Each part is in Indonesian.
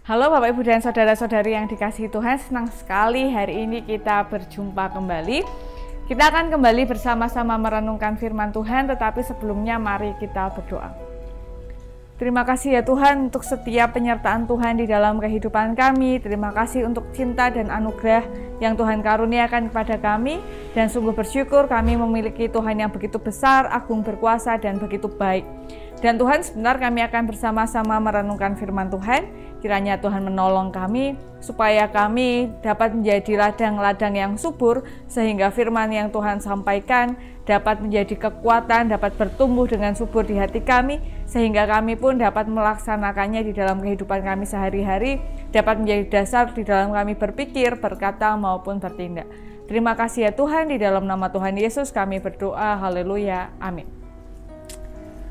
Halo Bapak Ibu dan Saudara-saudari yang dikasihi Tuhan, senang sekali hari ini kita berjumpa kembali. Kita akan kembali bersama-sama merenungkan firman Tuhan, tetapi sebelumnya mari kita berdoa. Terima kasih ya Tuhan untuk setiap penyertaan Tuhan di dalam kehidupan kami. Terima kasih untuk cinta dan anugerah yang Tuhan karuniakan kepada kami. Dan sungguh bersyukur kami memiliki Tuhan yang begitu besar, agung, berkuasa, dan begitu baik. Dan Tuhan, sebentar kami akan bersama-sama merenungkan firman Tuhan. Kiranya Tuhan menolong kami supaya kami dapat menjadi ladang-ladang yang subur, sehingga firman yang Tuhan sampaikan dapat menjadi kekuatan, dapat bertumbuh dengan subur di hati kami, sehingga kami pun dapat melaksanakannya di dalam kehidupan kami sehari-hari, dapat menjadi dasar di dalam kami berpikir, berkata, maupun bertindak. Terima kasih ya Tuhan, di dalam nama Tuhan Yesus kami berdoa, haleluya, amin.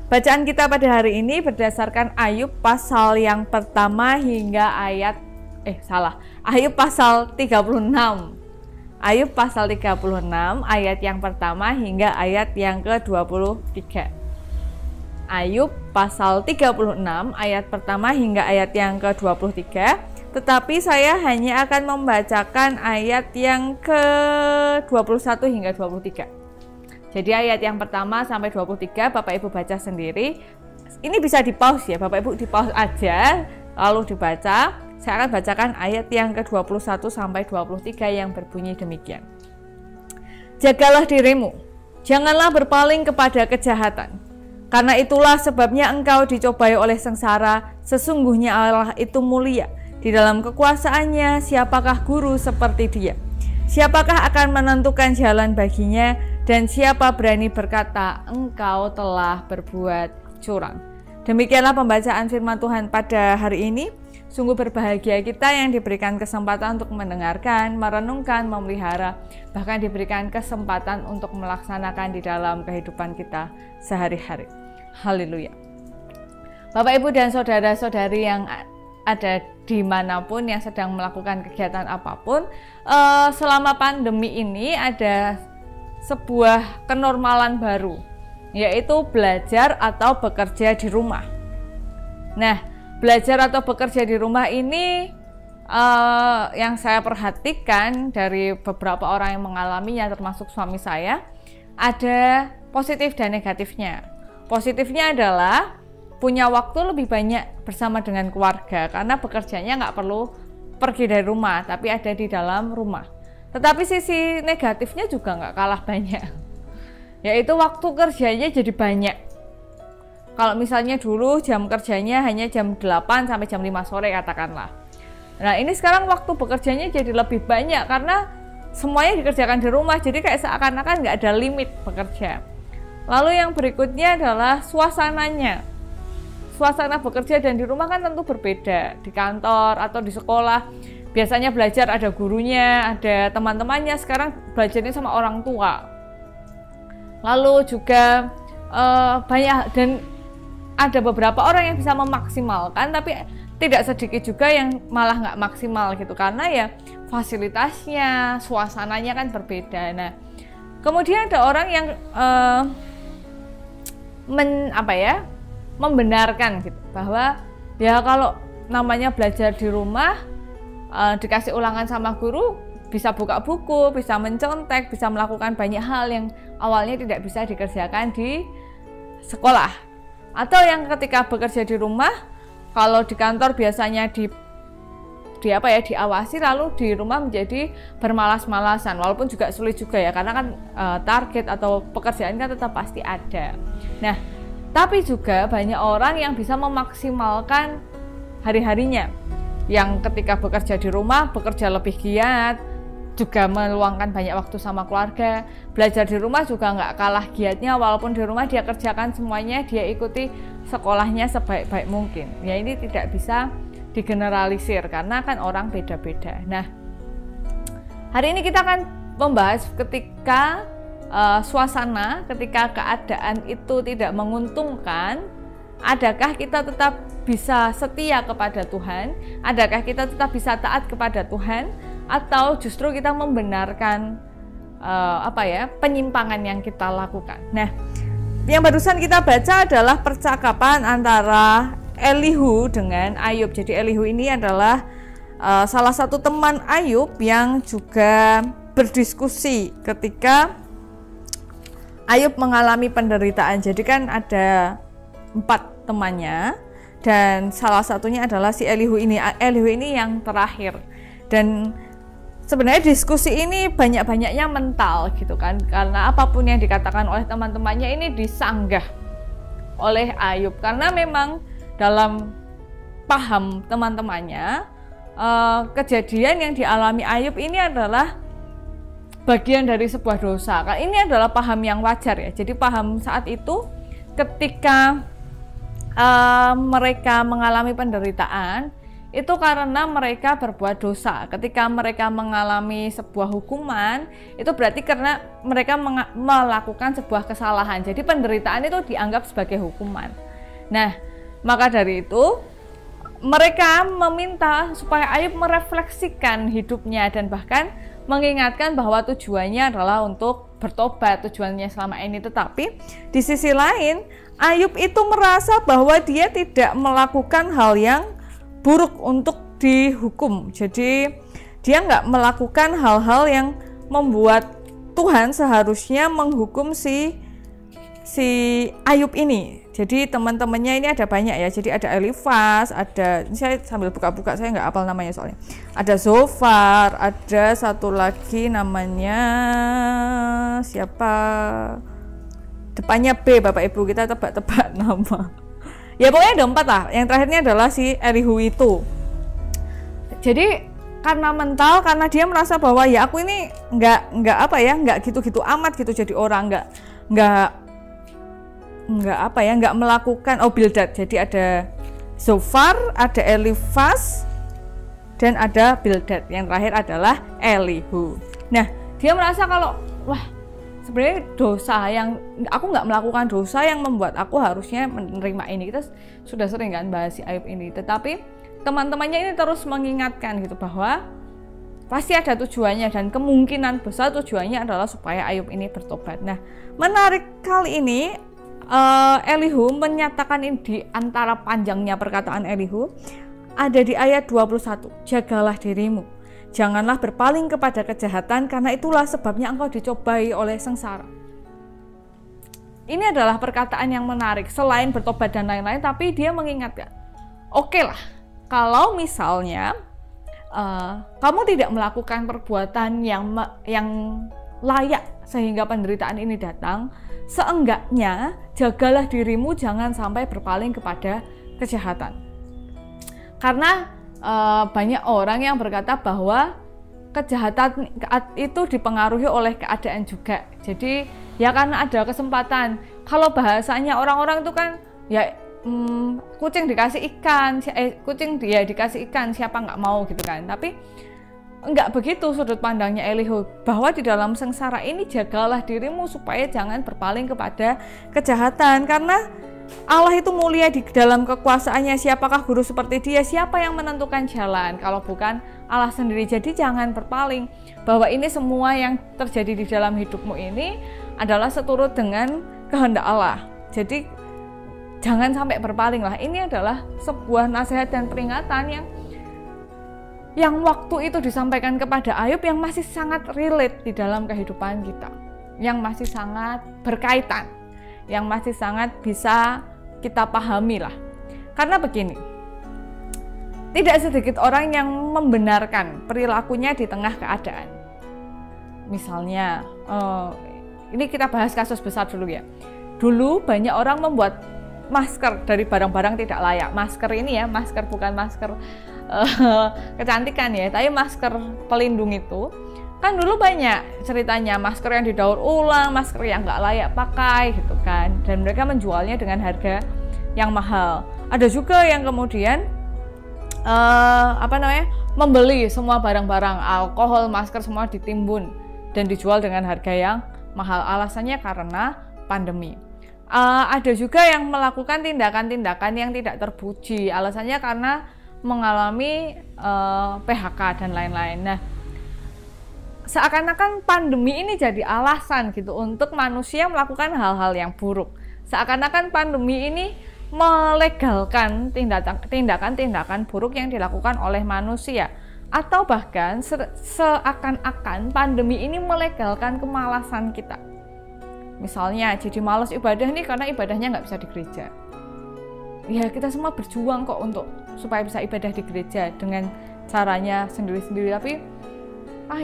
Bacaan kita pada hari ini berdasarkan Ayub pasal yang pertama hingga Ayub pasal 36. Ayub pasal 36 ayat yang pertama hingga ayat yang ke-23. Ayub pasal 36 ayat pertama hingga ayat yang ke-23. Tetapi saya hanya akan membacakan ayat yang ke-21 hingga 23. Jadi ayat yang pertama sampai 23 Bapak Ibu baca sendiri. Ini bisa di pause ya, Bapak Ibu di pause aja lalu dibaca. Saya akan bacakan ayat yang ke-21 sampai 23 yang berbunyi demikian. Jagalah dirimu, janganlah berpaling kepada kejahatan. Karena itulah sebabnya engkau dicobai oleh sengsara, sesungguhnya Allah itu mulia. Di dalam kekuasaannya siapakah guru seperti dia? Siapakah akan menentukan jalan baginya? Dan siapa berani berkata, engkau telah berbuat curang. Demikianlah pembacaan firman Tuhan pada hari ini. Sungguh berbahagia kita yang diberikan kesempatan untuk mendengarkan, merenungkan, memelihara, bahkan diberikan kesempatan untuk melaksanakan di dalam kehidupan kita sehari-hari. Haleluya. Bapak, Ibu, dan saudara-saudari yang ada dimanapun yang sedang melakukan kegiatan apapun, selama pandemi ini ada sebuah kenormalan baru, yaitu belajar atau bekerja di rumah. Nah, belajar atau bekerja di rumah ini yang saya perhatikan dari beberapa orang yang mengalaminya, termasuk suami saya, ada positif dan negatifnya. Positifnya adalah punya waktu lebih banyak bersama dengan keluarga, karena bekerjanya nggak perlu pergi dari rumah, tapi ada di dalam rumah. Tetapi sisi negatifnya juga nggak kalah banyak, yaitu waktu kerjanya jadi banyak. Kalau misalnya dulu jam kerjanya hanya jam 8 sampai jam 5 sore katakanlah. Nah ini sekarang waktu bekerjanya jadi lebih banyak karena semuanya dikerjakan di rumah, jadi kayak seakan-akan nggak ada limit bekerja. Lalu yang berikutnya adalah suasananya. Suasana bekerja dan di rumah kan tentu berbeda. Di kantor atau di sekolah biasanya belajar ada gurunya, ada teman-temannya. Sekarang belajarnya sama orang tua. Lalu juga banyak, dan ada beberapa orang yang bisa memaksimalkan, tapi tidak sedikit juga yang malah nggak maksimal gitu, karena ya fasilitasnya, suasananya kan berbeda. Nah, kemudian ada orang yang membenarkan gitu, bahwa ya kalau namanya belajar di rumah, dikasih ulangan sama guru, bisa buka buku, bisa mencontek, bisa melakukan banyak hal yang awalnya tidak bisa dikerjakan di sekolah. Atau yang ketika bekerja di rumah, kalau di kantor biasanya diawasi, lalu di rumah menjadi bermalas-malasan, walaupun juga sulit juga ya, karena kan target atau pekerjaan kan tetap pasti ada. Nah, tapi juga banyak orang yang bisa memaksimalkan hari-harinya, yang ketika bekerja di rumah bekerja lebih giat, juga meluangkan banyak waktu sama keluarga. Belajar di rumah juga nggak kalah giatnya, walaupun di rumah dia kerjakan semuanya, dia ikuti sekolahnya sebaik-baik mungkin. Ya ini tidak bisa digeneralisir karena kan orang beda-beda. Nah, hari ini kita akan membahas ketika suasana, ketika keadaan itu tidak menguntungkan, adakah kita tetap bisa setia kepada Tuhan? Adakah kita tetap bisa taat kepada Tuhan? Atau justru kita membenarkan penyimpangan yang kita lakukan? Nah, yang barusan kita baca adalah percakapan antara Elihu dengan Ayub. Jadi Elihu ini adalah salah satu teman Ayub yang juga berdiskusi ketika Ayub mengalami penderitaan. Jadi kan ada 4 temannya dan salah satunya adalah si Elihu ini. Elihu ini yang terakhir. Dan sebenarnya diskusi ini banyak-banyaknya mental gitu kan, karena apapun yang dikatakan oleh teman-temannya ini disanggah oleh Ayub, karena memang dalam paham teman-temannya kejadian yang dialami Ayub ini adalah bagian dari sebuah dosa. Ini adalah paham yang wajar ya. Jadi paham saat itu ketika mereka mengalami penderitaan itu karena mereka berbuat dosa. Ketika mereka mengalami sebuah hukuman, itu berarti karena mereka melakukan sebuah kesalahan. Jadi penderitaan itu dianggap sebagai hukuman. Nah, maka dari itu mereka meminta supaya Ayub merefleksikan hidupnya dan bahkan mengingatkan bahwa tujuannya adalah untuk bertobat, tujuannya selama ini. Tetapi di sisi lain, Ayub itu merasa bahwa dia tidak melakukan hal yang buruk untuk dihukum. Jadi dia nggak melakukan hal-hal yang membuat Tuhan seharusnya menghukum si Ayub ini. Jadi teman-temannya ini ada banyak ya. Jadi ada Elifas, ada, saya sambil buka-buka, saya nggak hafal namanya soalnya. Ada Zofar, ada satu lagi namanya siapa? Depannya B, Bapak Ibu, kita tebak-tebak nama. Ya pokoknya ada 4 lah. Yang terakhirnya adalah si Elihu itu. Jadi karena mental, karena dia merasa bahwa ya aku ini nggak gitu-gitu amat gitu jadi orang, nggak melakukan Bildad. Jadi ada Zofar, ada Elifas, dan ada Bildad. Yang terakhir adalah Elihu. Nah, dia merasa kalau wah, sebenarnya dosa yang aku nggak melakukan dosa yang membuat aku harusnya menerima ini. Kita sudah sering kan bahas si Ayub ini, tetapi teman-temannya ini terus mengingatkan gitu bahwa pasti ada tujuannya dan kemungkinan besar tujuannya adalah supaya Ayub ini bertobat. Nah, menarik kali ini Elihu menyatakan ini di antara panjangnya perkataan Elihu ada di ayat 21. Jagalah dirimu, janganlah berpaling kepada kejahatan, karena itulah sebabnya engkau dicobai oleh sengsara. Ini adalah perkataan yang menarik. Selain bertobat dan lain-lain, tapi dia mengingatkan, oke lah, kalau misalnya kamu tidak melakukan perbuatan yang layak sehingga penderitaan ini datang, seenggaknya jagalah dirimu jangan sampai berpaling kepada kejahatan. Karena banyak orang yang berkata bahwa kejahatan itu dipengaruhi oleh keadaan juga. Jadi ya karena ada kesempatan. Kalau bahasanya orang-orang itu kan ya kucing dikasih ikan, kucing dia dikasih ikan, siapa nggak mau gitu kan. Tapi enggak begitu sudut pandangnya Elihu, bahwa di dalam sengsara ini jagalah dirimu supaya jangan berpaling kepada kejahatan, karena Allah itu mulia di dalam kekuasaannya. Siapakah guru seperti dia? Siapa yang menentukan jalan kalau bukan Allah sendiri? Jadi jangan berpaling, bahwa ini semua yang terjadi di dalam hidupmu ini adalah seturut dengan kehendak Allah. Jadi jangan sampai berpaling lah. Ini adalah sebuah nasihat dan peringatan yang waktu itu disampaikan kepada Ayub, yang masih sangat relate di dalam kehidupan kita, yang masih sangat berkaitan, yang masih sangat bisa kita pahami lah. Karena begini, tidak sedikit orang yang membenarkan perilakunya di tengah keadaan. Misalnya, ini kita bahas kasus besar dulu ya. Dulu banyak orang membuat masker dari barang-barang tidak layak. Masker ini ya, masker bukan masker kecantikan ya, tapi masker pelindung itu kan dulu banyak ceritanya, masker yang didaur ulang, masker yang nggak layak pakai gitu kan, dan mereka menjualnya dengan harga yang mahal. Ada juga yang kemudian membeli semua barang-barang alkohol, masker semua ditimbun dan dijual dengan harga yang mahal. Alasannya karena pandemi. Ada juga yang melakukan tindakan-tindakan yang tidak terpuji, alasannya karena mengalami PHK dan lain-lain. Nah, seakan-akan pandemi ini jadi alasan gitu untuk manusia melakukan hal-hal yang buruk. Seakan-akan pandemi ini melegalkan tindakan-tindakan buruk yang dilakukan oleh manusia, atau bahkan seakan-akan pandemi ini melegalkan kemalasan kita. Misalnya jadi malas ibadah nih karena ibadahnya nggak bisa di gereja. Ya kita semua berjuang kok untuk supaya bisa ibadah di gereja dengan caranya sendiri-sendiri, tapi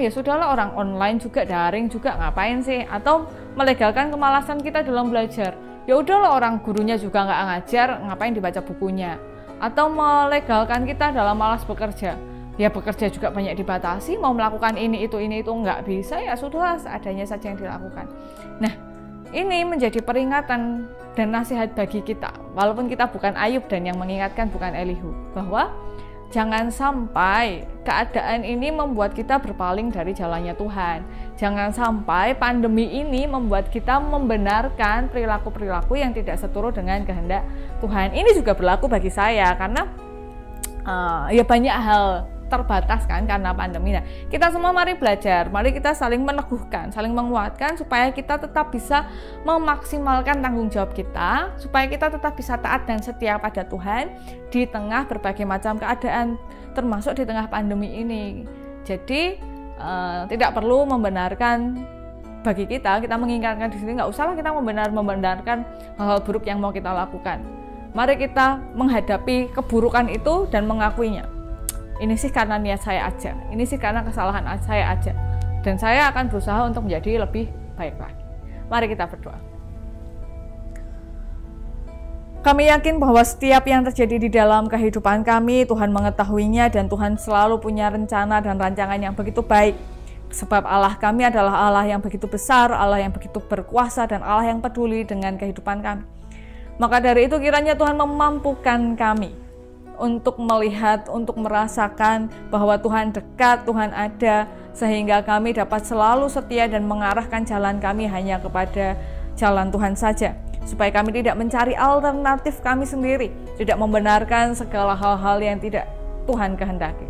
ya sudahlah, orang online juga, daring juga, ngapain sih? Atau melegalkan kemalasan kita dalam belajar. Ya udahlah, orang gurunya juga nggak ngajar, ngapain dibaca bukunya? Atau melegalkan kita dalam malas bekerja. Ya bekerja juga banyak dibatasi, mau melakukan ini itu nggak bisa, ya sudah seadanya saja yang dilakukan. Nah, ini menjadi peringatan dan nasihat bagi kita, walaupun kita bukan Ayub dan yang mengingatkan bukan Elihu, bahwa jangan sampai keadaan ini membuat kita berpaling dari jalannya Tuhan. Jangan sampai pandemi ini membuat kita membenarkan perilaku-perilaku yang tidak seturut dengan kehendak Tuhan. Ini juga berlaku bagi saya, karena ya banyak hal terbatas kan karena pandemi. Nah, kita semua mari belajar, mari kita saling meneguhkan, saling menguatkan supaya kita tetap bisa memaksimalkan tanggung jawab kita, supaya kita tetap bisa taat dan setia pada Tuhan di tengah berbagai macam keadaan, termasuk di tengah pandemi ini. Jadi tidak perlu membenarkan, bagi kita mengingatkan di sini, nggak usahlah kita membenarkan hal-hal buruk yang mau kita lakukan. Mari kita menghadapi keburukan itu dan mengakuinya. Ini sih karena niat saya aja, ini sih karena kesalahan saya aja, dan saya akan berusaha untuk menjadi lebih baik lagi. Mari kita berdoa. Kami yakin bahwa setiap yang terjadi di dalam kehidupan kami, Tuhan mengetahuinya, dan Tuhan selalu punya rencana dan rancangan yang begitu baik. Sebab Allah kami adalah Allah yang begitu besar, Allah yang begitu berkuasa, dan Allah yang peduli dengan kehidupan kami. Maka dari itu kiranya Tuhan memampukan kami untuk melihat, untuk merasakan bahwa Tuhan dekat, Tuhan ada, sehingga kami dapat selalu setia dan mengarahkan jalan kami hanya kepada jalan Tuhan saja, supaya kami tidak mencari alternatif kami sendiri, tidak membenarkan segala hal-hal yang tidak Tuhan kehendaki.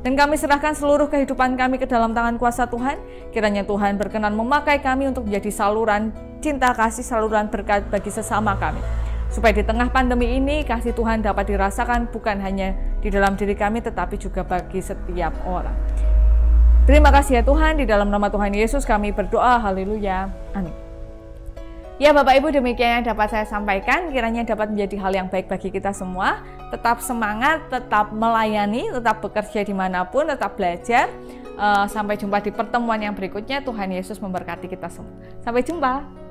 Dan kami serahkan seluruh kehidupan kami ke dalam tangan kuasa Tuhan. Kiranya Tuhan berkenan memakai kami untuk menjadi saluran cinta kasih, saluran berkat bagi sesama kami, supaya di tengah pandemi ini kasih Tuhan dapat dirasakan bukan hanya di dalam diri kami, tetapi juga bagi setiap orang. Terima kasih ya Tuhan, di dalam nama Tuhan Yesus kami berdoa, haleluya, amin. Ya Bapak Ibu, demikian yang dapat saya sampaikan, kiranya dapat menjadi hal yang baik bagi kita semua. Tetap semangat, tetap melayani, tetap bekerja dimanapun, tetap belajar. Sampai jumpa di pertemuan yang berikutnya. Tuhan Yesus memberkati kita semua. Sampai jumpa.